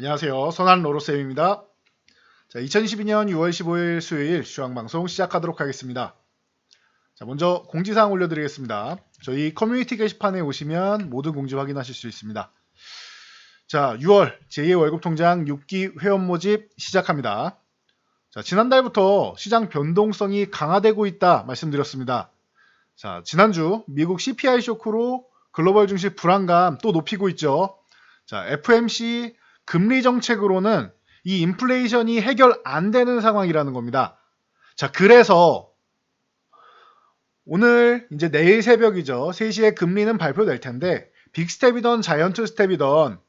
안녕하세요. 선한 로로쌤입니다. 자, 2022년 6월 15일 수요일 주황방송 시작하도록 하겠습니다. 자, 먼저 공지사항 올려드리겠습니다. 저희 커뮤니티 게시판에 오시면 모든 공지 확인하실 수 있습니다. 자, 6월 제2의 월급통장 6기 회원 모집 시작합니다. 자, 지난달부터 시장 변동성이 강화되고 있다 말씀드렸습니다. 자, 지난주 미국 CPI 쇼크로 글로벌 증시 불안감 또 높이고 있죠. 자, FMC 금리 정책으로는 이 인플레이션이 해결 안 되는 상황이라는 겁니다. 자, 그래서 오늘 이제 내일 새벽이죠. 3시에 금리는 발표될 텐데 빅스텝이던 자이언트 스텝이던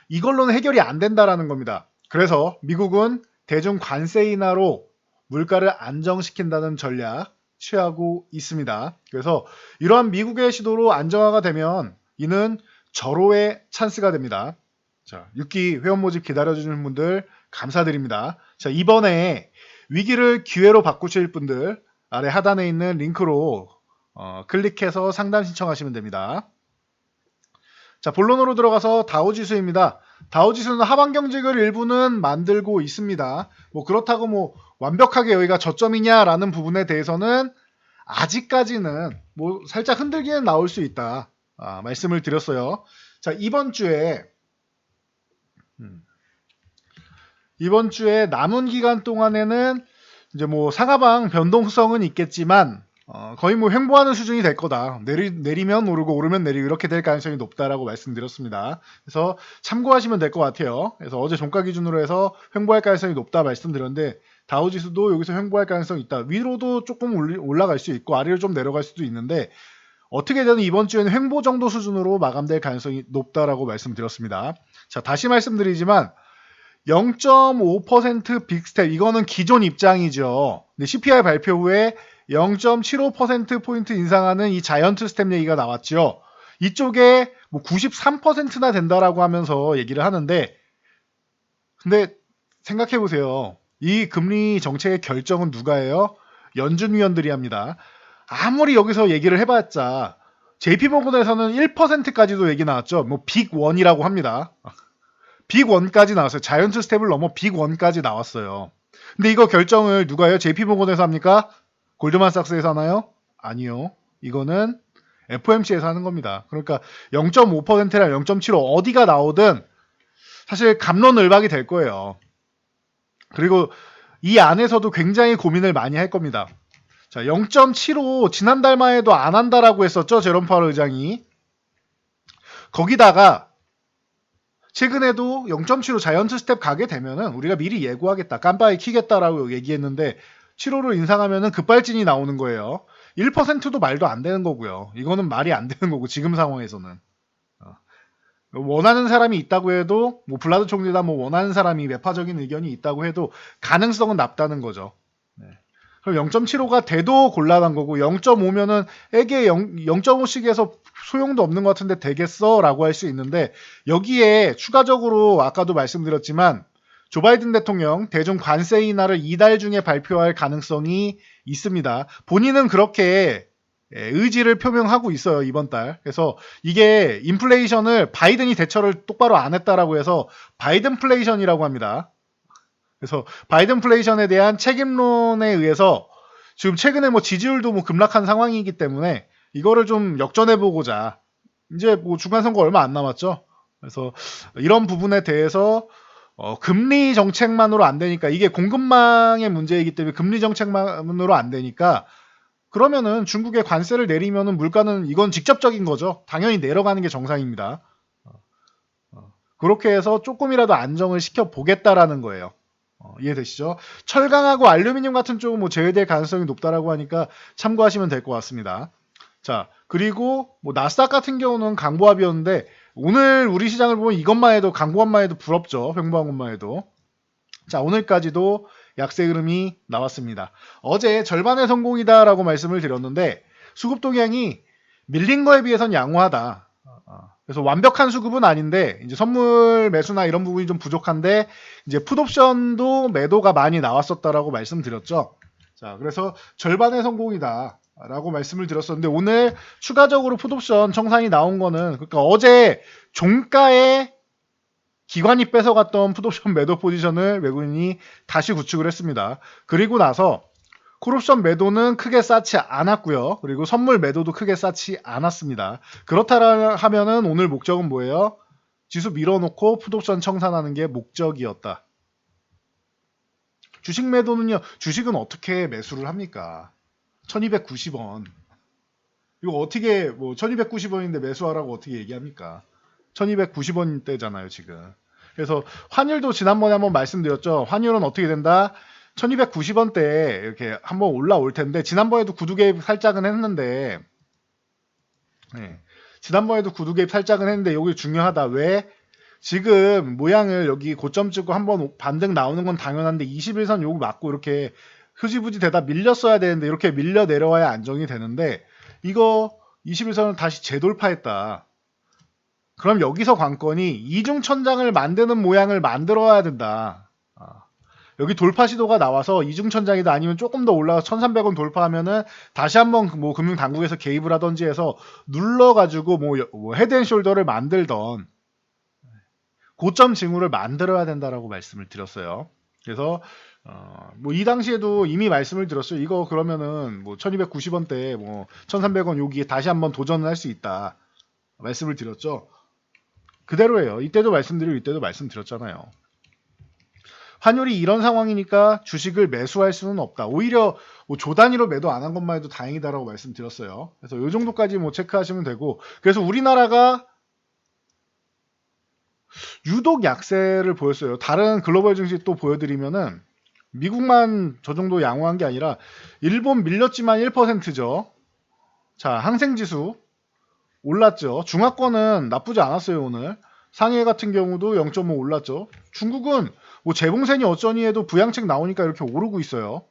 이걸로는 해결이 안 된다라는 겁니다. 그래서 미국은 대중 관세 인하로 물가를 안정시킨다는 전략 취하고 있습니다. 그래서 이러한 미국의 시도로 안정화가 되면 이는 절호의 찬스가 됩니다. 자, 6기 회원 모집 기다려주시는 분들 감사드립니다. 자, 이번에 위기를 기회로 바꾸실 분들 아래 하단에 있는 링크로 클릭해서 상담 신청하시면 됩니다. 자, 본론으로 들어가서 다우지수입니다. 다우지수는 하방 경직을 일부는 만들고 있습니다. 뭐 그렇다고 뭐 완벽하게 여기가 저점이냐라는 부분에 대해서는 아직까지는 뭐 살짝 흔들기는 나올 수 있다. 말씀을 드렸어요. 자, 이번 주에 남은 기간 동안에는 이제 뭐 상하방 변동성은 있겠지만 거의 뭐 횡보하는 수준이 될 거다. 내리면 오르고 오르면 내리고 이렇게 될 가능성이 높다라고 말씀드렸습니다. 그래서 참고하시면 될 것 같아요. 그래서 어제 종가 기준으로 해서 횡보할 가능성이 높다 말씀드렸는데 다우지수도 여기서 횡보할 가능성이 있다. 위로도 조금 올라갈 수 있고 아래로 좀 내려갈 수도 있는데 어떻게든 이번 주에는 횡보 정도 수준으로 마감될 가능성이 높다라고 말씀드렸습니다. 자, 다시 말씀드리지만 0.5% 빅스텝 이거는 기존 입장이죠. 근데 CPI 발표 후에 0.75%포인트 인상하는 이 자이언트 스텝 얘기가 나왔죠. 이쪽에 뭐 93%나 된다라고 하면서 얘기를 하는데 근데 생각해보세요. 이 금리 정책의 결정은 누가 해요? 연준위원들이 합니다. 아무리 여기서 얘기를 해봤자 JP모건에서는 1%까지도 얘기 나왔죠. 뭐 빅1이라고 합니다. 빅1까지 나왔어요. 자이언트 스텝을 넘어 빅1까지 나왔어요. 근데 이거 결정을 누가 해요? JP모건에서 합니까? 골드만삭스에서 하나요? 아니요. 이거는 FOMC에서 하는 겁니다. 그러니까 0.5%랑 0.75 어디가 나오든 사실 갑론을박이 될 거예요. 그리고 이 안에서도 굉장히 고민을 많이 할 겁니다. 자, 0.75 지난달만 해도 안 한다라고 했었죠. 제롬 파월 의장이. 거기다가 최근에도 0.75 자이언트 스텝 가게 되면은 우리가 미리 예고하겠다. 깜빡이 키겠다라고 얘기했는데 7호를 인상하면은 급발진이 나오는 거예요. 1%도 말도 안 되는 거고요. 이거는 말이 안 되는 거고 지금 상황에서는. 원하는 사람이 있다고 해도 뭐 블라드 총리다 뭐 원하는 사람이 매파적인 의견이 있다고 해도 가능성은 낮다는 거죠. 네. 그럼 0.75가 돼도 곤란한 거고 0.5면은 에게 0.5씩에서 소용도 없는 것 같은데 되겠어? 라고 할 수 있는데 여기에 추가적으로 아까도 말씀드렸지만 조 바이든 대통령 대중 관세 인하를 이달 중에 발표할 가능성이 있습니다. 본인은 그렇게 의지를 표명하고 있어요. 이번 달. 그래서 이게 인플레이션을 바이든이 대처를 똑바로 안 했다라고 해서 바이든플레이션이라고 합니다. 그래서 바이든플레이션에 대한 책임론에 의해서 지금 최근에 뭐 지지율도 뭐 급락한 상황이기 때문에 이거를 좀 역전해보고자 이제 뭐 중간선거 얼마 안 남았죠. 그래서 이런 부분에 대해서 금리 정책만으로 안 되니까 이게 공급망의 문제이기 때문에 금리 정책만으로 안 되니까 그러면은 중국의 관세를 내리면은 물가는 이건 직접적인 거죠. 당연히 내려가는 게 정상입니다. 그렇게 해서 조금이라도 안정을 시켜보겠다라는 거예요. 이해되시죠? 철강하고 알루미늄 같은 쪽은 뭐 제외될 가능성이 높다라고 하니까 참고하시면 될 것 같습니다. 자, 그리고 뭐 나스닥 같은 경우는 강보합이었는데 오늘 우리 시장을 보면 이것만 해도 강보합만 해도 부럽죠. 횡보한 것만 해도. 자, 오늘까지도 약세 흐름이 나왔습니다. 어제 절반의 성공이다라고 말씀을 드렸는데 수급 동향이 밀린 거에 비해선 양호하다. 그래서 완벽한 수급은 아닌데 이제 선물 매수나 이런 부분이 좀 부족한데 이제 풋옵션도 매도가 많이 나왔었다라고 말씀드렸죠. 자, 그래서 절반의 성공이다. 라고 말씀을 드렸었는데 오늘 추가적으로 풋옵션 청산이 나온 거는 그러니까 어제 종가에 기관이 뺏어갔던 풋옵션 매도 포지션을 외국인이 다시 구축을 했습니다. 그리고 나서 콜옵션 매도는 크게 쌓지 않았고요. 그리고 선물 매도도 크게 쌓지 않았습니다. 그렇다 하면은 오늘 목적은 뭐예요? 지수 밀어놓고 풋옵션 청산하는 게 목적이었다. 주식 매도는요. 주식은 어떻게 매수를 합니까? 1290원. 이거 어떻게 1290원인데 매수하라고 어떻게 얘기합니까? 1290원대잖아요, 지금. 그래서 환율도 지난번에 한번 말씀드렸죠. 환율은 어떻게 된다? 1290원대 이렇게 한번 올라올 텐데 지난번에도 구두 개입 살짝은 했는데 지난번에도 구두 개입 살짝은 했는데 여기 중요하다. 왜? 지금 모양을 여기 고점 찍고 한번 반등 나오는 건 당연한데 21선 요거 맞고 이렇게 흐지부지 되다 밀렸어야 되는데 이렇게 밀려 내려와야 안정이 되는데 이거 21선을 다시 재돌파했다. 그럼 여기서 관건이 이중천장을 만드는 모양을 만들어야 된다. 여기 돌파 시도가 나와서 이중천장이다 아니면 조금 더 올라가서 1300원 돌파하면은 다시 한번 뭐 금융당국에서 개입을 하던지 해서 눌러가지고 뭐 헤드앤숄더를 만들던 고점 징후를 만들어야 된다라고 말씀을 드렸어요. 그래서 뭐 이 당시에도 이미 말씀을 드렸어요. 이거 그러면은 뭐 1290원대 뭐 1300원 여기에 다시 한번 도전을 할 수 있다. 말씀을 드렸죠. 그대로예요. 이때도 말씀드리고 이때도 말씀드렸잖아요. 환율이 이런 상황이니까 주식을 매수할 수는 없다. 오히려 뭐 조단위로 매도 안 한 것만 해도 다행이다라고 말씀드렸어요. 그래서 이 정도까지 뭐 체크하시면 되고 그래서 우리나라가 유독 약세를 보였어요. 다른 글로벌 증시 또 보여드리면은 미국만 저 정도 양호한 게 아니라 일본 밀렸지만 1%죠. 자, 항생지수 올랐죠. 중화권은 나쁘지 않았어요, 오늘. 상해 같은 경우도 0.5 올랐죠. 중국은 뭐 재봉센이 어쩌니 해도 부양책 나오니까 이렇게 오르고 있어요.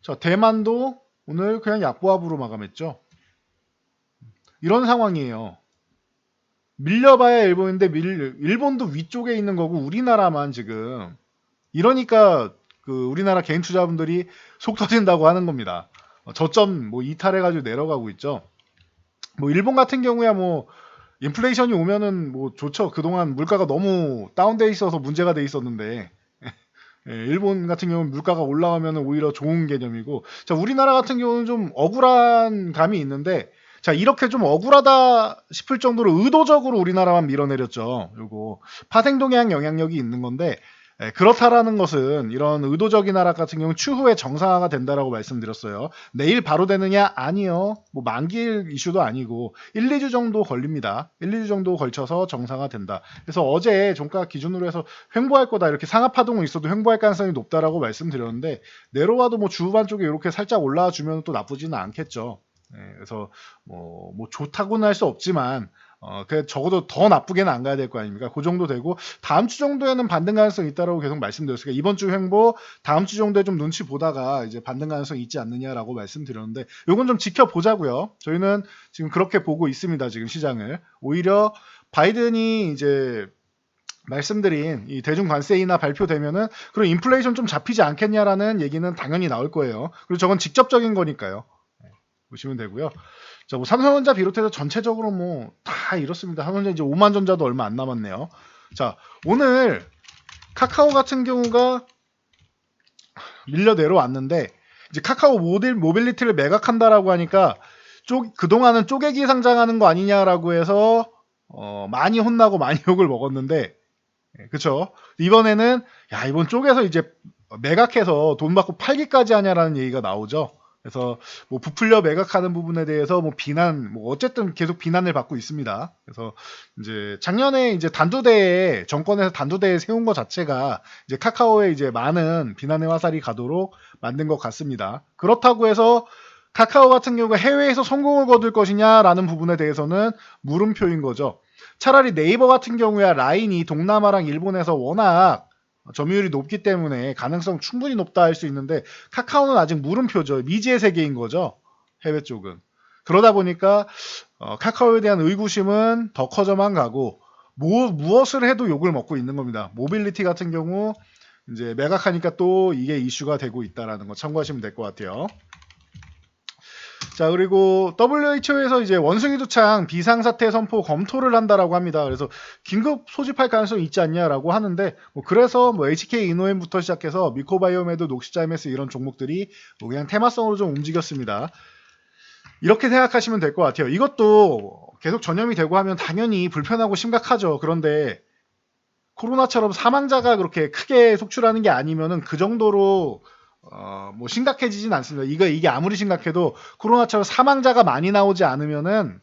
자, 대만도 오늘 그냥 약보합으로 마감했죠. 이런 상황이에요. 밀려봐야 일본인데 일본도 위쪽에 있는 거고 우리나라만 지금 이러니까 그 우리나라 개인 투자분들이 속 터진다고 하는 겁니다. 저점 뭐 이탈해가지고 내려가고 있죠. 뭐 일본 같은 경우야 뭐 인플레이션이 오면은 뭐 좋죠. 그동안 물가가 너무 다운돼 있어서 문제가 돼 있었는데 일본 같은 경우는 물가가 올라오면 오히려 좋은 개념이고 자 우리나라 같은 경우는 좀 억울한 감이 있는데 자 이렇게 좀 억울하다 싶을 정도로 의도적으로 우리나라만 밀어내렸죠. 요거 파생동향 영향력이 있는 건데 그렇다라는 것은 이런 의도적인 하락 같은 경우는 추후에 정상화가 된다라고 말씀드렸어요. 내일 바로 되느냐? 아니요. 뭐 만기일 이슈도 아니고 1, 2주 정도 걸립니다. 1, 2주 정도 걸쳐서 정상화 된다. 그래서 어제 종가 기준으로 해서 횡보할 거다. 이렇게 상하파동은 있어도 횡보할 가능성이 높다라고 말씀드렸는데 내려와도 뭐 주후반 쪽에 이렇게 살짝 올라와 주면 또 나쁘지는 않겠죠. 그래서 뭐 좋다고는 할 수 없지만 그 적어도 더 나쁘게는 안 가야 될 거 아닙니까? 그 정도 되고 다음 주 정도에는 반등 가능성이 있다라고 계속 말씀드렸으니까 이번 주 횡보 다음 주 정도에 좀 눈치 보다가 이제 반등 가능성이 있지 않느냐라고 말씀드렸는데 요건 좀 지켜보자고요. 저희는 지금 그렇게 보고 있습니다. 지금 시장을 오히려 바이든이 이제 말씀드린 이 대중 관세 인하 발표되면은 그럼 인플레이션 좀 잡히지 않겠냐라는 얘기는 당연히 나올 거예요. 그리고 저건 직접적인 거니까요. 보시면 되고요. 자, 뭐 삼성전자 비롯해서 전체적으로 뭐 다 이렇습니다. 삼성전자 이제 5만 전자도 얼마 안 남았네요. 자, 오늘 카카오 같은 경우가 밀려 내려왔는데 이제 카카오 모빌리티를 매각한다라고 하니까 그동안은 쪼개기 상장하는 거 아니냐라고 해서 많이 혼나고 많이 욕을 먹었는데 그쵸? 이번에는 야 이번 쪽에서 이제 매각해서 돈 받고 팔기까지 하냐라는 얘기가 나오죠. 그래서 뭐 부풀려 매각하는 부분에 대해서 뭐 비난, 뭐 어쨌든 계속 비난을 받고 있습니다. 그래서 이제 작년에 이제 단두대에 정권에서 단두대에 세운 것 자체가 이제 카카오에 이제 많은 비난의 화살이 가도록 만든 것 같습니다. 그렇다고 해서 카카오 같은 경우가 해외에서 성공을 거둘 것이냐라는 부분에 대해서는 물음표인 거죠. 차라리 네이버 같은 경우야 라인이 동남아랑 일본에서 워낙 점유율이 높기 때문에 가능성 충분히 높다 할 수 있는데 카카오는 아직 물음표죠. 미지의 세계인 거죠. 해외 쪽은. 그러다 보니까 카카오에 대한 의구심은 더 커져만 가고 무엇을 해도 욕을 먹고 있는 겁니다. 모빌리티 같은 경우 이제 매각하니까 또 이게 이슈가 되고 있다라는 거 참고하시면 될 것 같아요. 자, 그리고 WHO에서 이제 원숭이 두창 비상사태 선포 검토를 한다라고 합니다. 그래서 긴급 소집할 가능성이 있지 않냐라고 하는데, 뭐 그래서 뭐 HK 이노엠부터 시작해서 미코바이오메드, 녹시자 MS 이런 종목들이 뭐 그냥 테마성으로 좀 움직였습니다. 이렇게 생각하시면 될 것 같아요. 이것도 계속 전염이 되고 하면 당연히 불편하고 심각하죠. 그런데 코로나처럼 사망자가 그렇게 크게 속출하는 게 아니면은 그 정도로 뭐 심각해지진 않습니다. 이게 아무리 심각해도 코로나처럼 사망자가 많이 나오지 않으면은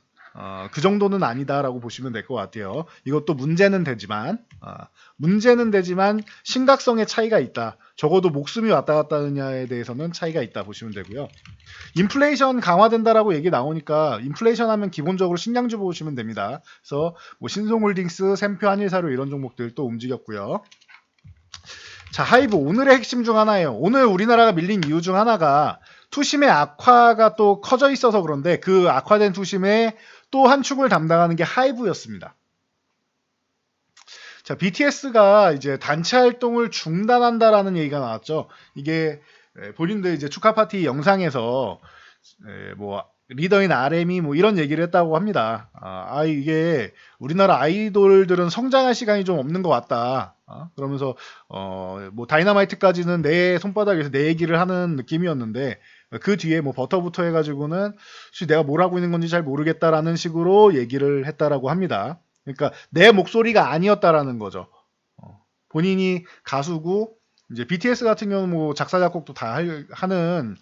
그 정도는 아니다라고 보시면 될 것 같아요. 이것도 문제는 되지만 심각성의 차이가 있다. 적어도 목숨이 왔다 갔다 하느냐에 대해서는 차이가 있다 보시면 되고요. 인플레이션 강화된다라고 얘기 나오니까 인플레이션 하면 기본적으로 식량주 보시면 됩니다. 그래서 뭐 신송홀딩스, 샘표, 한일사료 이런 종목들 또 움직였고요. 자, 하이브 오늘의 핵심 중 하나예요. 오늘 우리나라가 밀린 이유 중 하나가 투심의 악화가 또 커져 있어서 그런데 그 악화된 투심의 또 한 축을 담당하는 게 하이브였습니다. 자, BTS가 이제 단체 활동을 중단한다라는 얘기가 나왔죠. 이게 본인들 이제 축하 파티 영상에서 뭐 리더인 RM이 뭐 이런 얘기를 했다고 합니다. 이게 우리나라 아이돌들은 성장할 시간이 좀 없는 것 같다. 그러면서 뭐 다이너마이트까지는 내 손바닥에서 내 얘기를 하는 느낌이었는데 그 뒤에 뭐 버터부터 해가지고는 내가 뭘 하고 있는 건지 잘 모르겠다라는 식으로 얘기를 했다라고 합니다. 그러니까 내 목소리가 아니었다라는 거죠. 본인이 가수고 이제 BTS 같은 경우는 뭐 작사 작곡도 다 하는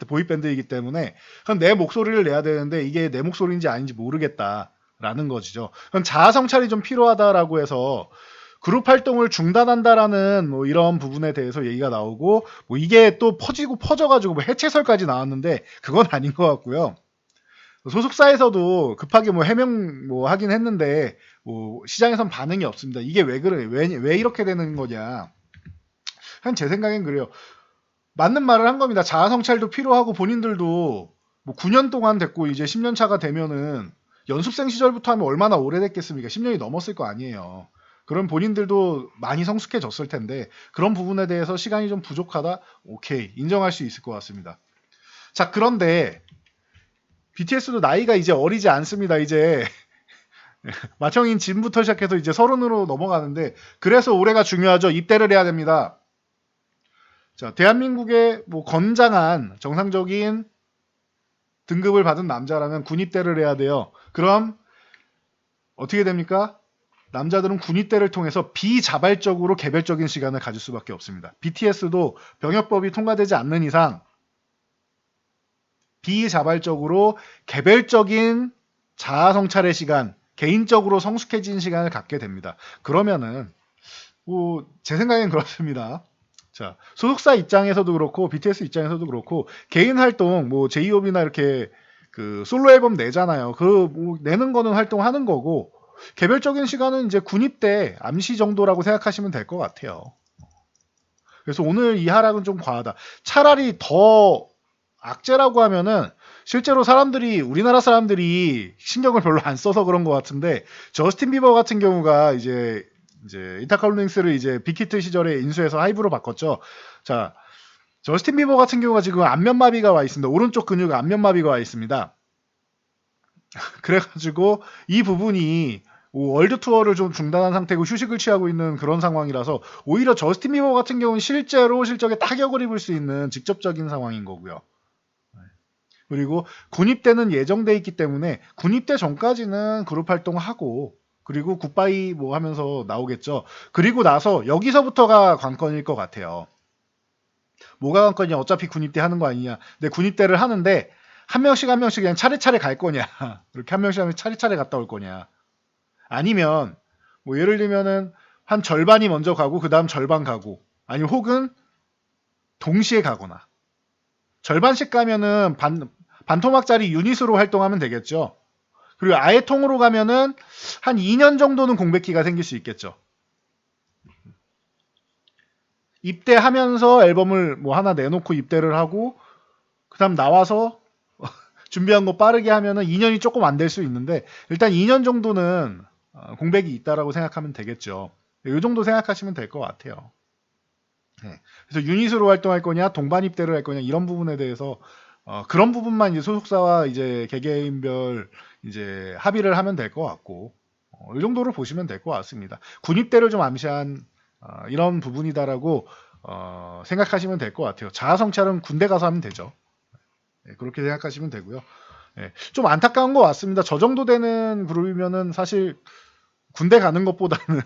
보이밴드이기 때문에 그럼 내 목소리를 내야 되는데 이게 내 목소리인지 아닌지 모르겠다라는 것이죠. 그럼 자아 성찰이 좀 필요하다라고 해서 그룹 활동을 중단한다라는 뭐 이런 부분에 대해서 얘기가 나오고 뭐 이게 또 퍼져가지고 뭐 해체설까지 나왔는데 그건 아닌 것 같고요. 소속사에서도 급하게 뭐 해명 뭐 하긴 했는데 뭐 시장에선 반응이 없습니다. 이게 왜 그래? 왜 이렇게 되는 거냐? 제 생각엔 그래요. 맞는 말을 한 겁니다. 자아 성찰도 필요하고 본인들도 뭐 9년 동안 됐고 이제 10년 차가 되면은 연습생 시절부터 하면 얼마나 오래됐겠습니까? 10년이 넘었을 거 아니에요. 그럼 본인들도 많이 성숙해졌을 텐데 그런 부분에 대해서 시간이 좀 부족하다? 오케이. 인정할 수 있을 것 같습니다. 자, 그런데 BTS도 나이가 이제 어리지 않습니다. 이제 마청인 진부터 시작해서 이제 30으로 넘어가는데 그래서 올해가 중요하죠. 입대를 해야 됩니다. 자, 대한민국의 뭐 건장한 정상적인 등급을 받은 남자라면 군입대를 해야 돼요. 그럼 어떻게 됩니까? 남자들은 군입대를 통해서 비자발적으로 개별적인 시간을 가질 수밖에 없습니다. BTS도 병역법이 통과되지 않는 이상 비자발적으로 개별적인 자아 성찰의 시간, 개인적으로 성숙해진 시간을 갖게 됩니다. 그러면은 뭐 제 생각엔 그렇습니다. 자, 소속사 입장에서도 그렇고 BTS 입장에서도 그렇고 개인 활동 뭐 제이홉이나 이렇게 그 솔로 앨범 내잖아요. 그 뭐 내는 거는 활동하는 거고 개별적인 시간은 이제 군입대 암시 정도라고 생각하시면 될 것 같아요. 그래서 오늘 이 하락은 좀 과하다. 차라리 더 악재라고 하면은 실제로 우리나라 사람들이 신경을 별로 안 써서 그런 것 같은데 저스틴 비버 같은 경우가 이제 이타칼로닉스를 이제 빅히트 시절에 인수해서 하이브로 바꿨죠. 자, 저스틴 비버 같은 경우가 지금 안면마비가 와 있습니다. 오른쪽 근육 안면마비가 와 있습니다. 그래가지고 이 부분이 월드 투어를 좀 중단한 상태고 휴식을 취하고 있는 그런 상황이라서 오히려 저스틴 비버 같은 경우는 실제로 실적에 타격을 입을 수 있는 직접적인 상황인 거고요. 그리고 군입대는 예정돼 있기 때문에 군입대 전까지는 그룹 활동하고 그리고 굿바이 뭐 하면서 나오겠죠. 그리고 나서 여기서부터가 관건일 것 같아요. 뭐가 관건이냐? 어차피 군입대 하는 거 아니냐? 근데 군입대를 하는데 한 명씩 그냥 차례차례 갈 거냐? 이렇게 한 명씩 차례차례 갔다 올 거냐? 아니면 뭐 예를 들면은 한 절반이 먼저 가고 그 다음 절반 가고 아니면 혹은 동시에 가거나 절반씩 가면은 반토막짜리 유닛으로 활동하면 되겠죠. 그리고 아예 통으로 가면은 한 2년 정도는 공백기가 생길 수 있겠죠. 입대하면서 앨범을 뭐 하나 내놓고 입대를 하고 그 다음 나와서 준비한 거 빠르게 하면은 2년이 조금 안 될 수 있는데 일단 2년 정도는 공백이 있다라고 생각하면 되겠죠. 이 정도 생각하시면 될 것 같아요. 네. 그래서 유닛으로 활동할 거냐 동반 입대를 할 거냐 이런 부분에 대해서 그런 부분만 이제 소속사와 이제 개개인별 이제 합의를 하면 될 것 같고, 이 정도로 보시면 될 것 같습니다. 군입대를 좀 암시한 이런 부분이다라고 생각하시면 될 것 같아요. 자아 성찰은 군대 가서 하면 되죠. 네, 그렇게 생각하시면 되고요. 네, 좀 안타까운 것 같습니다. 저 정도 되는 그룹이면은 사실 군대 가는 것보다는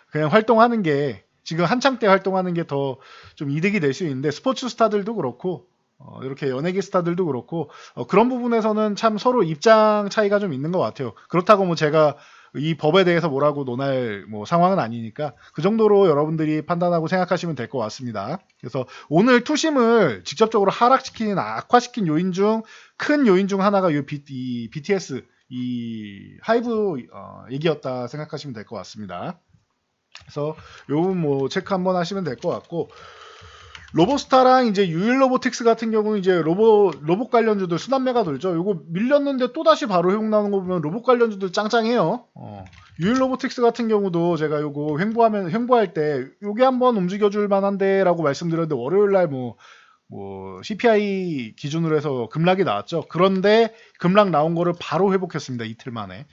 그냥 활동하는 게 지금 한창 때 활동하는 게 더 좀 이득이 될 수 있는데 스포츠 스타들도 그렇고 이렇게 연예계 스타들도 그렇고 그런 부분에서는 참 서로 입장 차이가 좀 있는 것 같아요. 그렇다고 뭐 제가 이 법에 대해서 뭐라고 논할 뭐 상황은 아니니까 그 정도로 여러분들이 판단하고 생각하시면 될 것 같습니다. 그래서 오늘 투심을 직접적으로 하락시킨 악화시킨 요인 중 큰 요인 중 하나가 이 BTS 이 하이브 얘기였다 생각하시면 될 것 같습니다. 그래서 요 부분 뭐 체크 한번 하시면 될 것 같고 로보스타랑 이제 유일로보틱스 같은 경우는 이제 로봇 관련주들 순환매가 돌죠. 요거 밀렸는데 또 다시 바로 회복 나오는 거 보면 로봇 관련주들 짱짱해요. 유일로보틱스 같은 경우도 제가 요거 횡보할 때 요게 한번 움직여줄 만한데라고 말씀드렸는데 월요일 날뭐 CPI 기준으로 해서 급락이 나왔죠. 그런데 급락 나온 거를 바로 회복했습니다. 이틀 만에.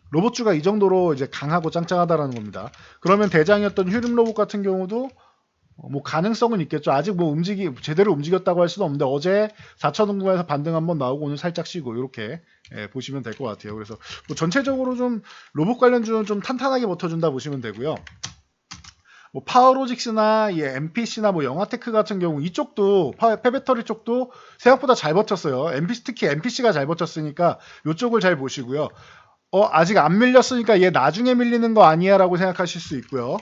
로봇주가 이 정도로 이제 강하고 짱짱하다라는 겁니다. 그러면 대장이었던 휴림로봇 같은 경우도 뭐 가능성은 있겠죠. 아직 뭐 제대로 움직였다고 할 수는 없는데 어제 4,000원구에서 반등 한번 나오고 오늘 살짝 쉬고 이렇게 보시면 될 것 같아요. 그래서 뭐 전체적으로 좀 로봇 관련주는 좀 탄탄하게 버텨준다 보시면 되고요. 뭐 파워로직스나 MPC나 뭐 영화테크 같은 경우 이쪽도 폐배터리 쪽도 생각보다 잘 버텼어요. 특히 MPC가 잘 버텼으니까 이쪽을 잘 보시고요. 아직 안 밀렸으니까 얘 나중에 밀리는 거 아니야라고 생각하실 수 있고요.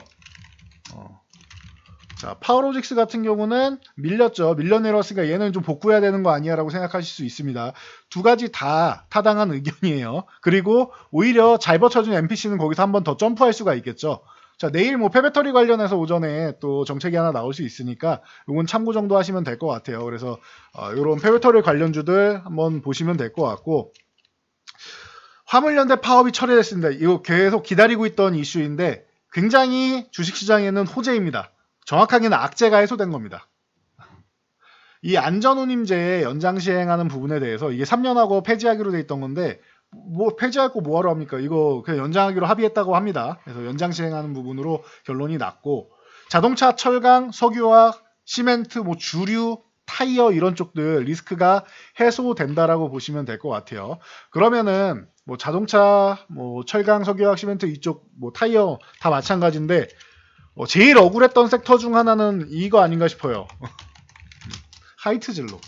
자, 파워로직스 같은 경우는 밀렸죠. 밀려내렸으니까 얘는 좀 복구해야 되는 거 아니야라고 생각하실 수 있습니다. 두 가지 다 타당한 의견이에요. 그리고 오히려 잘 버텨준 MPC는 거기서 한번 더 점프할 수가 있겠죠. 자, 내일 뭐 폐배터리 관련해서 오전에 또 정책이 하나 나올 수 있으니까 이건 참고 정도 하시면 될 것 같아요. 그래서 이런 폐배터리 관련주들 한번 보시면 될 것 같고 화물연대 파업이 처리됐습니다. 이거 계속 기다리고 있던 이슈인데 굉장히 주식시장에는 호재입니다. 정확하게는 악재가 해소된 겁니다. 이 안전운임제 연장 시행하는 부분에 대해서 이게 3년하고 폐지하기로 돼 있던 건데 뭐 폐지할 거 뭐하러 합니까? 이거 그냥 연장하기로 합의했다고 합니다. 그래서 연장 시행하는 부분으로 결론이 났고 자동차, 철강, 석유화학, 시멘트, 뭐 주류, 타이어 이런 쪽들 리스크가 해소된다라고 보시면 될 것 같아요. 그러면은 뭐 자동차, 뭐 철강, 석유화학, 시멘트 이쪽 뭐 타이어 다 마찬가지인데 제일 억울했던 섹터 중 하나는 이거 아닌가 싶어요. 하이트진로.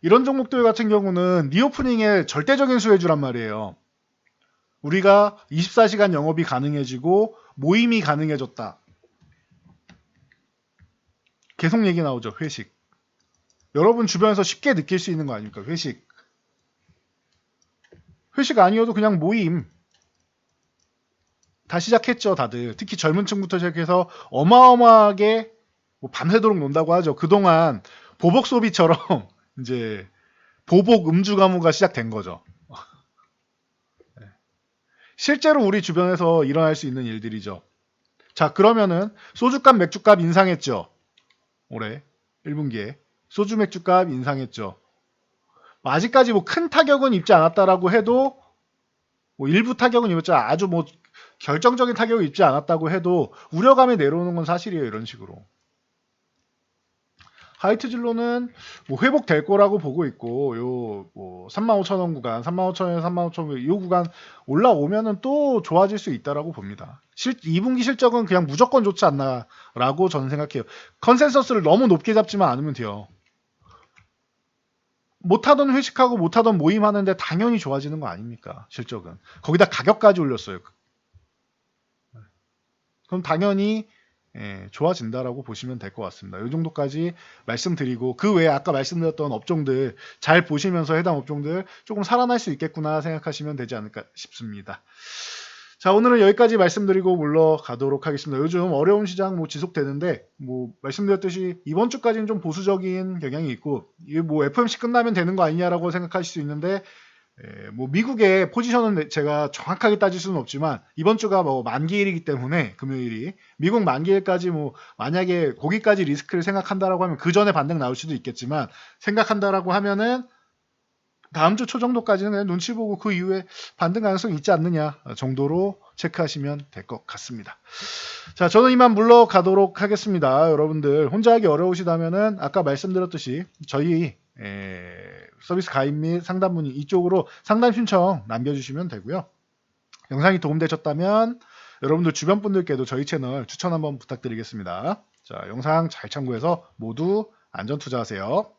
이런 종목들 같은 경우는 리오프닝의 절대적인 수혜주란 말이에요. 우리가 24시간 영업이 가능해지고 모임이 가능해졌다. 계속 얘기 나오죠. 회식. 여러분 주변에서 쉽게 느낄 수 있는 거 아닙니까? 회식. 회식 아니어도 그냥 모임. 다 시작했죠, 다들. 특히 젊은 층부터 시작해서 어마어마하게 뭐 밤새도록 논다고 하죠. 그동안 보복 소비처럼 이제 보복 음주 가무가 시작된 거죠. 실제로 우리 주변에서 일어날 수 있는 일들이죠. 자, 그러면은 소주값, 맥주값 인상했죠. 올해 1분기에 소주, 맥주값 인상했죠. 아직까지 뭐 큰 타격은 입지 않았다라고 해도 뭐 일부 타격은 입었죠. 아주 뭐 결정적인 타격을 입지 않았다고 해도 우려감이 내려오는 건 사실이에요. 이런 식으로. 하이트진로는 뭐 회복될 거라고 보고 있고 요뭐 35,000원 구간, 35,000원에서 35,000원 이 구간 올라오면은 또 좋아질 수 있다라고 봅니다. 2분기 실적은 그냥 무조건 좋지 않나라고 저는 생각해요. 컨센서스를 너무 높게 잡지만 않으면 돼요. 못하던 회식하고 못하던 모임 하는데 당연히 좋아지는 거 아닙니까? 실적은. 거기다 가격까지 올렸어요. 그럼 당연히 좋아진다라고 보시면 될 것 같습니다. 이 정도까지 말씀드리고 그 외에 아까 말씀드렸던 업종들 잘 보시면서 해당 업종들 조금 살아날 수 있겠구나 생각하시면 되지 않을까 싶습니다. 자, 오늘은 여기까지 말씀드리고 물러가도록 하겠습니다. 요즘 어려운 시장 뭐 지속되는데 뭐 말씀드렸듯이 이번 주까지는 좀 보수적인 경향이 있고 이게 뭐 FOMC 끝나면 되는 거 아니냐라고 생각하실 수 있는데 뭐 미국의 포지션은 제가 정확하게 따질 수는 없지만 이번 주가 뭐 만기일이기 때문에 금요일이 미국 만기일까지 뭐 만약에 거기까지 리스크를 생각한다라고 하면 그 전에 반등 나올 수도 있겠지만 생각한다라고 하면은 다음 주 초 정도까지는 그냥 눈치 보고 그 이후에 반등 가능성이 있지 않느냐 정도로 체크하시면 될 것 같습니다. 자, 저는 이만 물러가도록 하겠습니다. 여러분들 혼자 하기 어려우시다면은 아까 말씀드렸듯이 저희 서비스 가입 및 상담 문의 이쪽으로 상담 신청 남겨주시면 되고요. 영상이 도움되셨다면 여러분들 주변 분들께도 저희 채널 추천 한번 부탁드리겠습니다. 자, 영상 잘 참고해서 모두 안전 투자하세요.